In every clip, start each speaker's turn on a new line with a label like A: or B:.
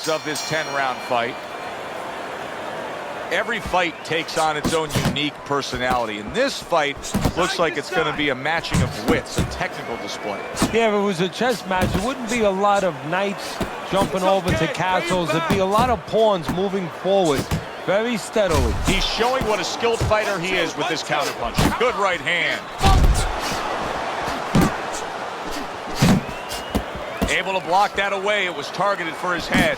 A: aspects of this 10-round fight. Every fight takes on its own unique personality, and this fight looks like it's going to be a matching of wits, a technical display.
B: Yeah, if it was a chess match, it wouldn't be a lot of knights jumping over to castles. It'd be a lot of pawns moving forward very steadily.
A: He's showing what a skilled fighter he is with this counterpunch. Good right hand. Able to block that away. It was targeted for his head.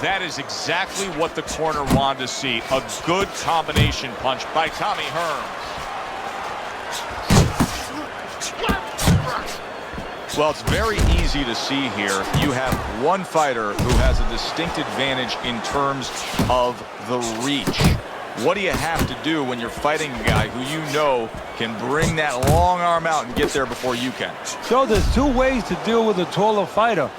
A: That is exactly what the corner wanted to see. A good combination punch by Tommy Herns. Well, it's very easy to see here. You have one fighter who has a distinct advantage in terms of the reach. What do you have to do when you're fighting a guy who you know can bring that long arm out and get there before you can?
B: So there's two ways to deal with a taller fighter.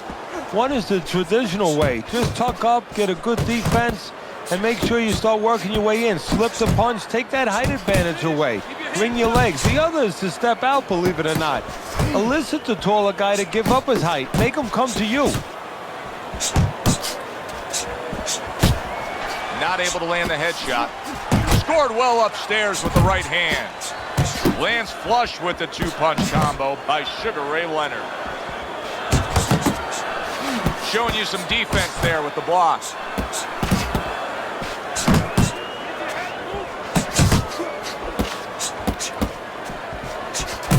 B: One is the traditional way. Just tuck up, get a good defense, and make sure you start working your way in. Slip the punch, take that height advantage away. Bring your legs. The other is to step out, believe it or not. Elicit the taller guy to give up his height. Make him come to you.
A: Not able to land the headshot. Scored well upstairs with the right hand. Lands flush with the two-punch combo by Sugar Ray Leonard. Showing you some defense there with the block.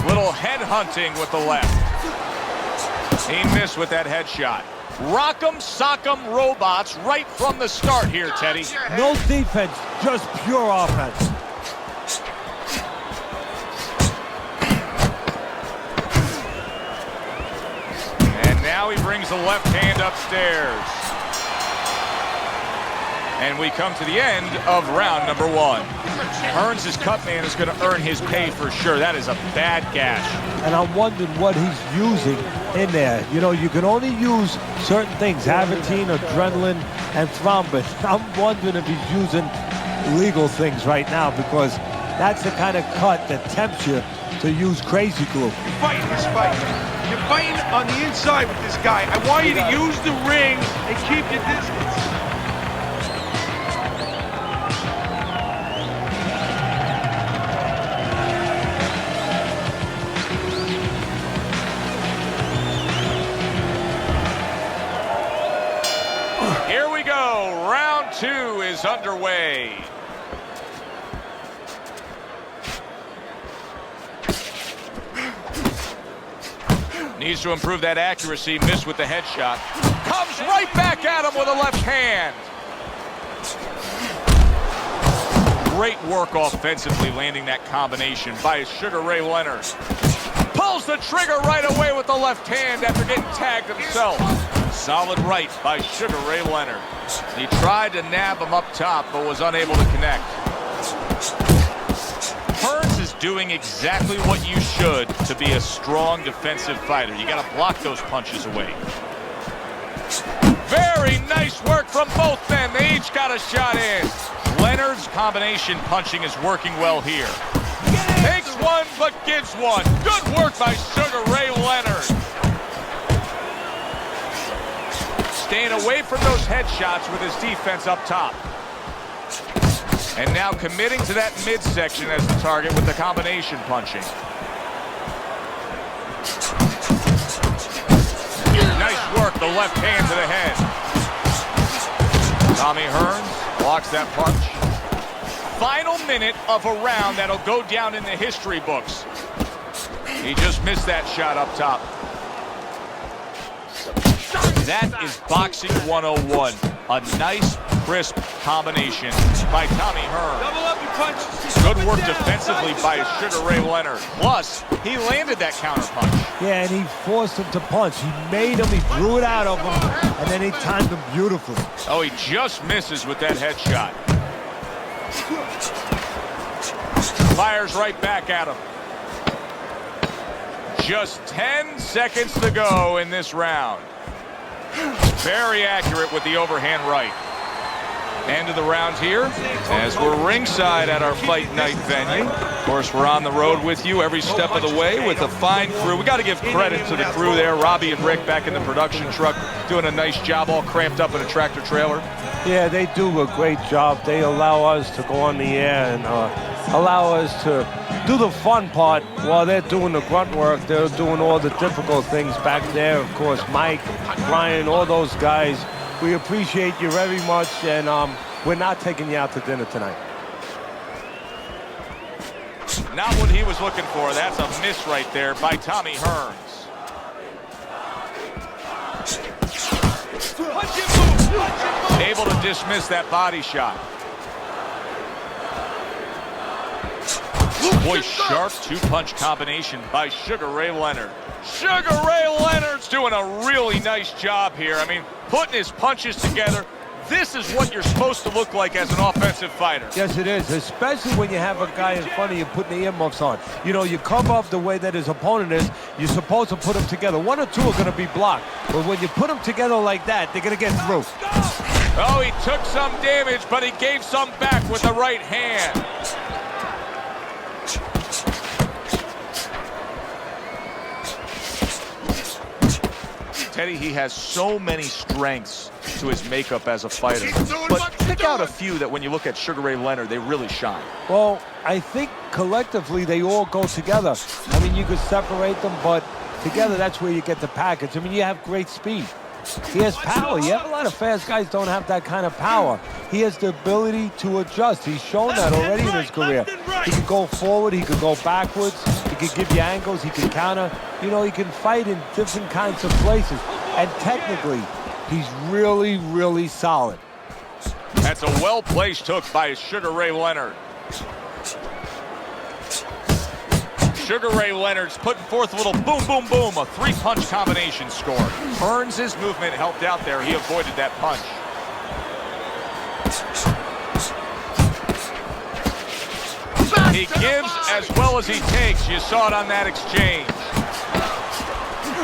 A: Little head hunting with the left. He missed with that headshot. Rock'em sock'em robots right from the start here, Teddy.
B: No defense, just pure offense.
A: And now he brings the left hand upstairs. And we come to the end of round number one. Herns' cut man is going to earn his pay for sure. That is a bad gash.
B: And I'm wondering what he's using in there. You know, you can only use certain things, Avitine, adrenaline, and thrombin. I'm wondering if he's using legal things right now, because that's the kind of cut that tempts you to use crazy glue.
C: You're fighting this fight. You're fighting on the inside with this guy. I want you to use the ring and keep your distance.
A: Here we go. Round two is underway. Needs to improve that accuracy. Missed with the headshot. Comes right back at him with a left hand. Great work offensively, landing that combination by Sugar Ray Leonard. Pulls the trigger right away with the left hand after getting tagged himself. Solid right by Sugar Ray Leonard. He tried to nab him up top, but was unable to connect. Herns is doing exactly what you should to be a strong defensive fighter. You got to block those punches away. Very nice work from both men. They each got a shot in. Leonard's combination punching is working well here. Takes one, but gives one. Good work by Sugar Ray Leonard. Staying away from those headshots with his defense up top. And now committing to that midsection as the target with the combination punching. Nice work, the left hand to the head. Tommy Herns blocks that punch. Final minute of a round that'll go down in the history books. He just missed that shot up top. That is boxing 101. A nice, crisp combination by Tommy Herns.
C: Double up your punches.
A: Good work defensively by Sugar Ray Leonard. Plus, he landed that counter punch.
B: Yeah, and he forced him to punch. He made him, he drew it out of him, and then he timed him beautifully.
A: Oh, he just misses with that headshot. Fires right back at him. Just 10 seconds to go in this round. Very accurate with the overhand right. End of the round here as we're ringside at our fight night venue. Of course, we're on the road with you every step of the way with a fine crew. We got to give credit to the crew there. Robbie and Rick back in the production truck doing a nice job, all cramped up in a tractor trailer.
B: Yeah, they do a great job. They allow us to go on the air and allow us to do the fun part while they're doing the grunt work. They're doing all the difficult things back there. Of course, Mike, Brian, all those guys. We appreciate you very much, and we're not taking you out to dinner tonight.
A: Not what he was looking for. That's a miss right there by Tommy Herns. Able to dismiss that body shot. Boy, sharp two-punch combination by Sugar Ray Leonard. Sugar Ray Leonard's doing a really nice job here. I mean, putting his punches together. This is what you're supposed to look like as an offensive fighter.
B: Yes, it is, especially when you have a guy in front of you putting the earmuffs on. You know, you cover up the way that his opponent is. You're supposed to put them together. One or two are going to be blocked. But when you put them together like that, they're going to get through.
A: Oh, he took some damage, but he gave some back with the right hand. Teddy, he has so many strengths to his makeup as a fighter. But pick out a few that when you look at Sugar Ray Leonard, they really shine.
B: Well, I think collectively they all go together. I mean, you could separate them, but together that's where you get the package. I mean, you have great speed. He has power. You have a lot of fast guys don't have that kind of power. He has the ability to adjust. He's shown that already in his career. He can go forward. He can go backwards. He can give you angles. He can counter. You know, he can fight in different kinds of places. And technically, he's really, really solid.
A: That's a well-placed hook by Sugar Ray Leonard. Sugar Ray Leonard's putting forth a little boom, boom, boom, a three-punch combination score. Herns' movement helped out there. He avoided that punch. He gives as well as he takes. You saw it on that exchange.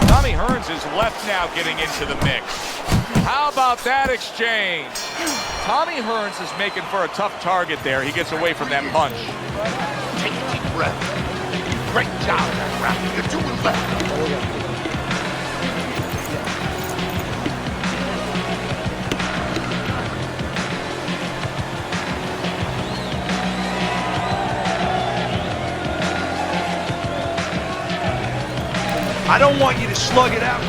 A: Tommy Herns is left now getting into the mix. How about that exchange? Tommy Herns is making for a tough target there. He gets away from that punch.
C: Take a deep breath. Great job, Rafi. You're doing well. I don't want you to slug it out.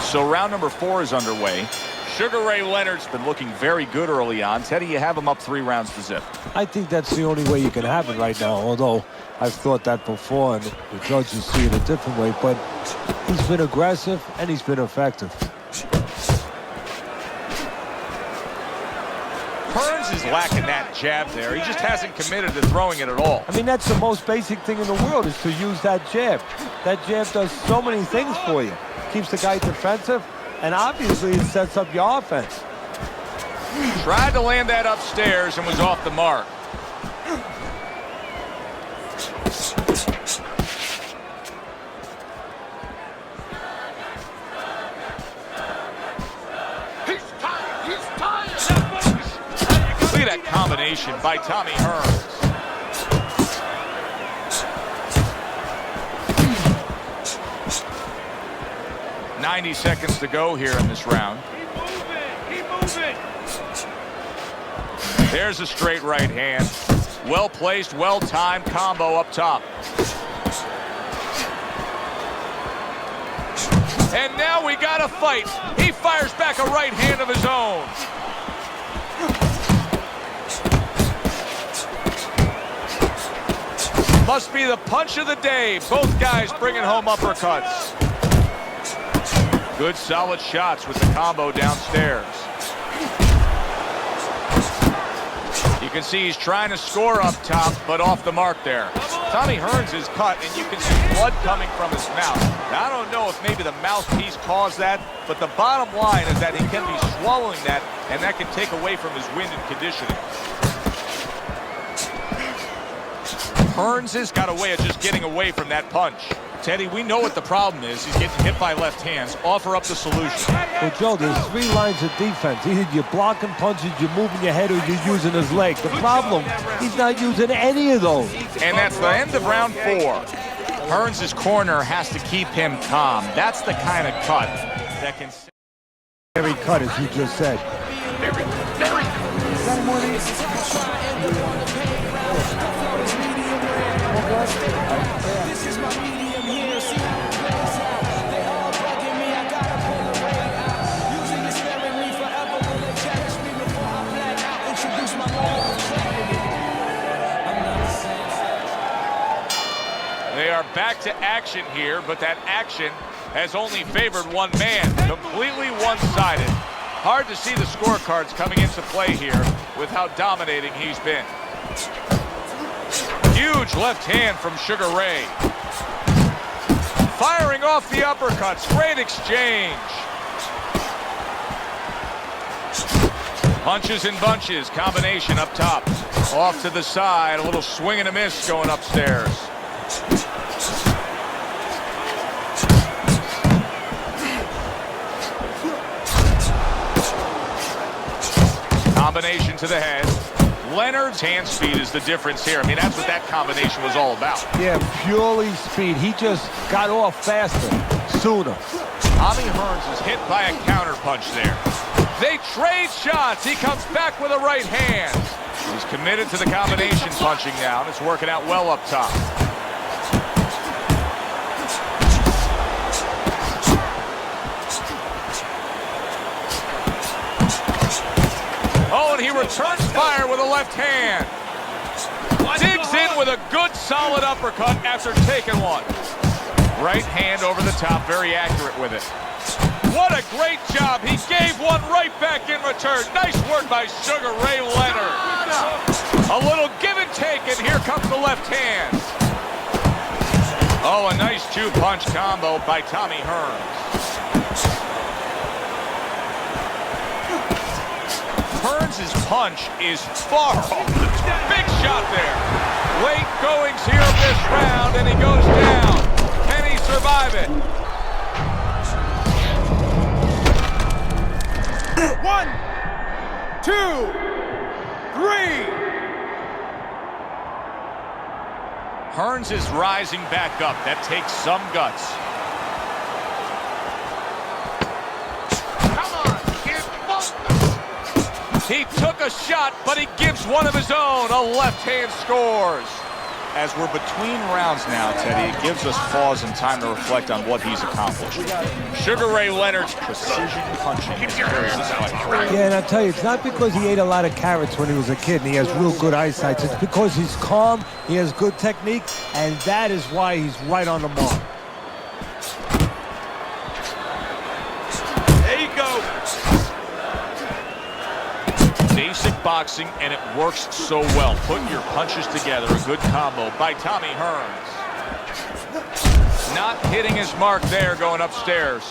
A: So round number 4 is underway. Sugar Ray Leonard's been looking very good early on. Teddy, you have him up 3 rounds to zip.
B: I think that's the only way you can have it right now, although I've thought that before, and the judges see it a different way, but he's been aggressive and he's been effective.
A: Herns is lacking that jab there. He just hasn't committed to throwing it at all.
B: I mean, that's the most basic thing in the world, is to use that jab. That jab does so many things for you. Keeps the guy defensive, and obviously it sets up your offense.
A: Tried to land that upstairs and was off the mark.
C: He's tired.
A: Look at that combination by Tommy Herns. "90 seconds to go here in this round."
C: Keep moving.
A: There's a straight right hand. Well-placed, well-timed combo up top. And now we got a fight. He fires back a right hand of his own. Must be the punch of the day. Both guys bringing home uppercuts. Good solid shots with the combo downstairs. You can see he's trying to score up top, but off the mark there. Tommy Herns is cut, and you can see blood coming from his mouth. Now, I don't know if maybe the mouthpiece caused that, but the bottom line is that he can be swallowing that, and that can take away from his wind and conditioning. Herns has got a way of just getting away from that punch. Teddy, we know what the problem is. He's getting hit by left hands. Offer up the solution.
B: Well, Joe, there's 3 lines of defense. Either you're blocking punches, you're moving your head, or you're using his leg. The problem, he's not using any of those.
A: And that's the end of round 4. Herns' corner has to keep him calm. That's the kind of cut that can...
B: Very cut, as you just said.
A: They are back to action here, but that action has only favored one man, completely one-sided. Hard to see the scorecards coming into play here with how dominating he's been. Huge left hand from Sugar Ray. Firing off the uppercuts, great exchange. Punches and bunches, combination up top. Off to the side, a little swing and a miss going upstairs. Combination to the head. Leonard's hand speed is the difference here. I mean, that's what that combination was all about.
B: Yeah, purely speed. He just got off faster, sooner.
A: Tommy Herns is hit by a counter punch there. They trade shots. He comes back with a right hand. He's committed to the combination punching now, and it's working out well up top. Oh, and he returns fire with a left hand. Digs in with a good solid uppercut after taking one. Right hand over the top, very accurate with it. What a great job. He gave one right back in return. Nice work by Sugar Ray Leonard. A little give and take, and here comes the left hand. Oh, a nice 2-punch combo by Tommy Herns. Herns' punch is far off the top. Big shot there. Late goings here of this round, and he goes down. Can he survive it?
C: 1, 2, 3.
A: Herns is rising back up. That takes some guts. He took a shot, but he gives one of his own. A left hand scores. As we're between rounds now, Teddy, it gives us pause and time to reflect on what he's accomplished. Sugar Ray Leonard's precision punching is very inspiring.
B: Yeah, and I tell you, it's not because he ate a lot of carrots when he was a kid and he has real good eyesight. It's because he's calm, he has good technique, and that is why he's right on the mark.
C: There you go.
A: Basic boxing, and it works so well. Put your punches together. A good combo by Tommy Herns. Not hitting his mark there going upstairs.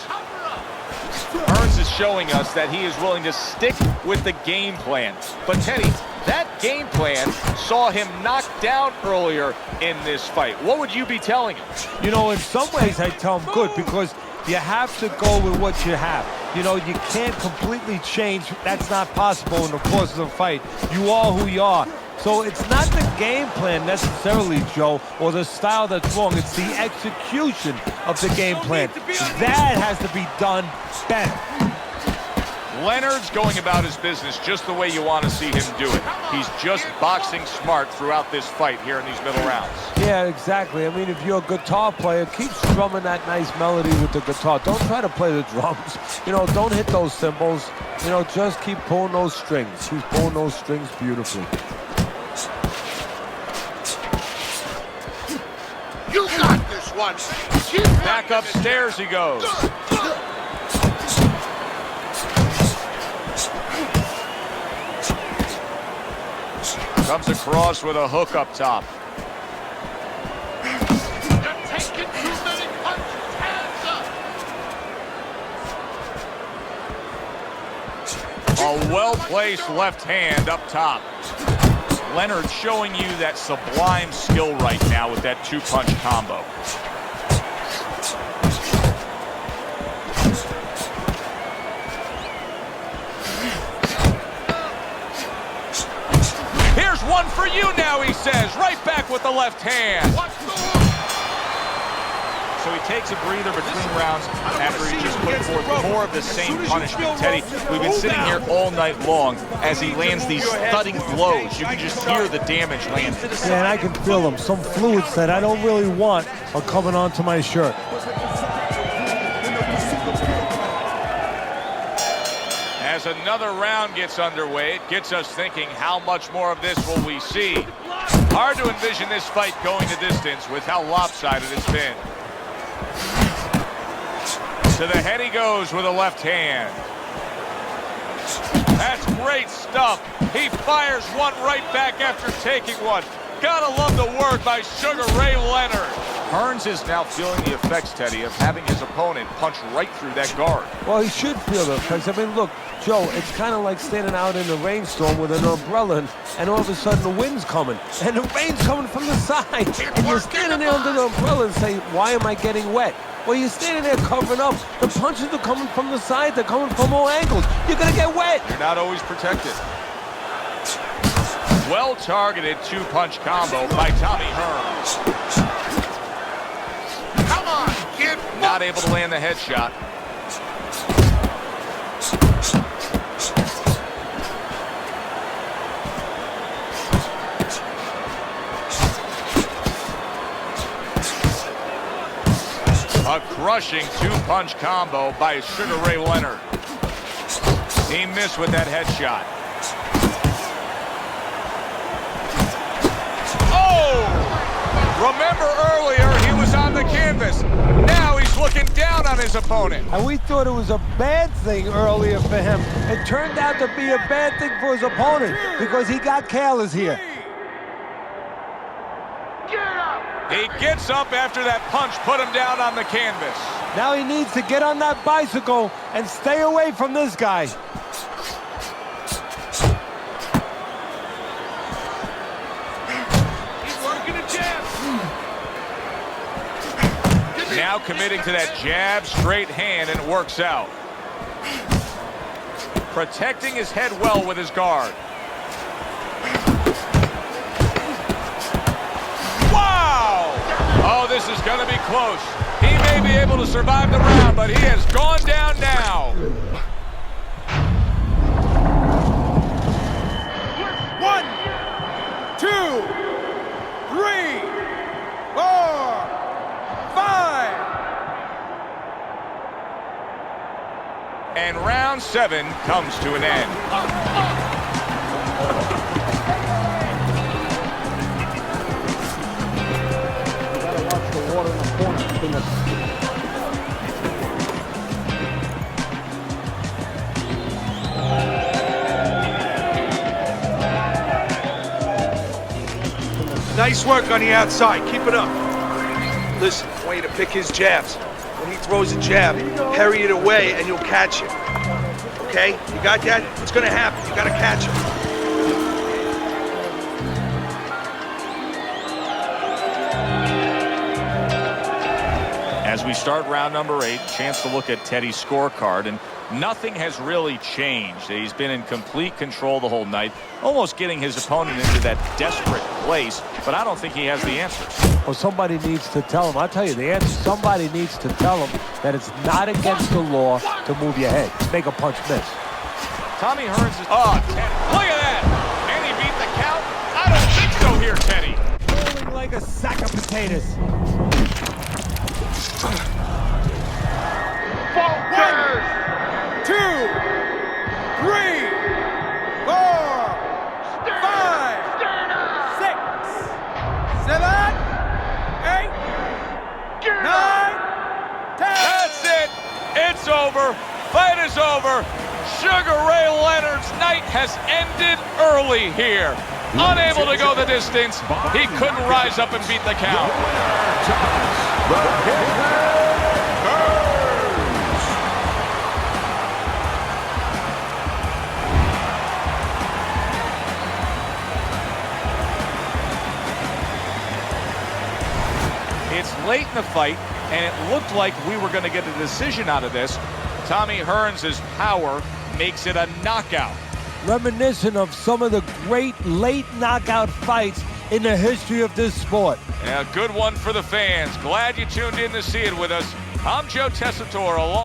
A: Herns is showing us that he is willing to stick with the game plan. But Teddy, that game plan saw him knocked down earlier in this fight. What would you be telling him?
B: You know, in some ways I tell him good, because you have to go with what you have. You know, you can't completely change. That's not possible in the course of the fight. You are who you are. So it's not the game plan necessarily, Joe, or the style that's wrong. It's the execution of the game plan. That has to be done better.
A: Leonard's going about his business just the way you want to see him do it. He's just boxing smart throughout this fight here in these middle rounds.
B: Yeah, exactly. I mean, if you're a guitar player, keep strumming that nice melody with the guitar. Don't try to play the drums. You know, don't hit those cymbals. You know, just keep pulling those strings. He's pulling those strings beautifully.
C: You got this one.
A: Back upstairs he goes. Comes across with a hook up top.
C: You're taking too many punches. Hands up.
A: A well-placed left hand up top. Leonard showing you that sublime skill right now with that 2-punch combo. One for you now, he says. Right back with the left hand. So he takes a breather between rounds after he just put forth more of the same punishment. Teddy, we've been sitting here all night long as he lands these thudding blows. You can just hear the damage landing.
B: Yeah, and I can feel them. Some fluids that I don't really want are coming onto my shirt.
A: As another round gets underway, it gets us thinking, how much more of this will we see? Hard to envision this fight going the distance with how lopsided it's been. To the head he goes with a left hand. That's great stuff. He fires one right back after taking one. Gotta love the work by Sugar Ray Leonard. Herns is now feeling the effects, Teddy, of having his opponent punch right through that guard.
B: Well, he should feel the effects. I mean, look, Joe, it's kind of like standing out in a rainstorm with an umbrella, and all of a sudden the wind's coming, and the rain's coming from the side, and you're standing there under the umbrella and say, why am I getting wet? Well, you're standing there covering up. The punches are coming from the side. They're coming from all angles. You're going to get wet.
A: You're not always protected. Well-targeted two-punch combo by Tommy Herns.
C: Come on, kid.
A: Not able to land the headshot. A crushing two-punch combo by Sugar Ray Leonard. He missed with that headshot. Oh! Remember earlier, he was on the canvas. Now he's looking down on his opponent.
B: And we thought it was a bad thing earlier for him. It turned out to be a bad thing for his opponent because he got careless here.
A: He gets up after that punch put him down on the canvas.
B: Now he needs to get on that bicycle and stay away from this guy.
C: He's working a jab.
A: Now committing to that jab, straight hand, and it works out. Protecting his head well with his guard. Oh, this is going to be close. He may be able to survive the round, but he has gone down now.
C: 1, 2, 3, 4, 5.
A: And round 7 comes to an end.
C: Nice work on the outside. Keep it up. Listen, I want you to pick his jabs. When he throws a jab, parry it away and you'll catch it. Okay? You got that? It's gonna happen. You gotta catch him.
A: As we start round number 8, chance to look at Teddy's scorecard, and nothing has really changed. He's been in complete control the whole night, almost getting his opponent into that desperate place, but I don't think he has the answers.
B: Well, somebody needs to tell him. I'll tell you the answer. Somebody needs to tell him that it's not against the law to move your head. Make a punch miss.
A: Tommy Herns is... Oh, Teddy. Look at that! Can he beat the count? I don't think so here, Teddy.
B: Rolling like a sack of potatoes.
C: 1, 2, 3, 4, 5, 6, 7, 8, 9, 10.
A: That's it. It's over. Fight is over. Sugar Ray Leonard's night has ended early here. Unable to go the distance, he couldn't rise up and beat the count. It's late in the fight, and it looked like we were going to get a decision out of this. Tommy Herns' power makes it a knockout.
B: reminiscent of some of the great late knockout fights in the history of this sport.
A: Yeah, good one for the fans. Glad you tuned in to see it with us. I'm Joe Tessitore.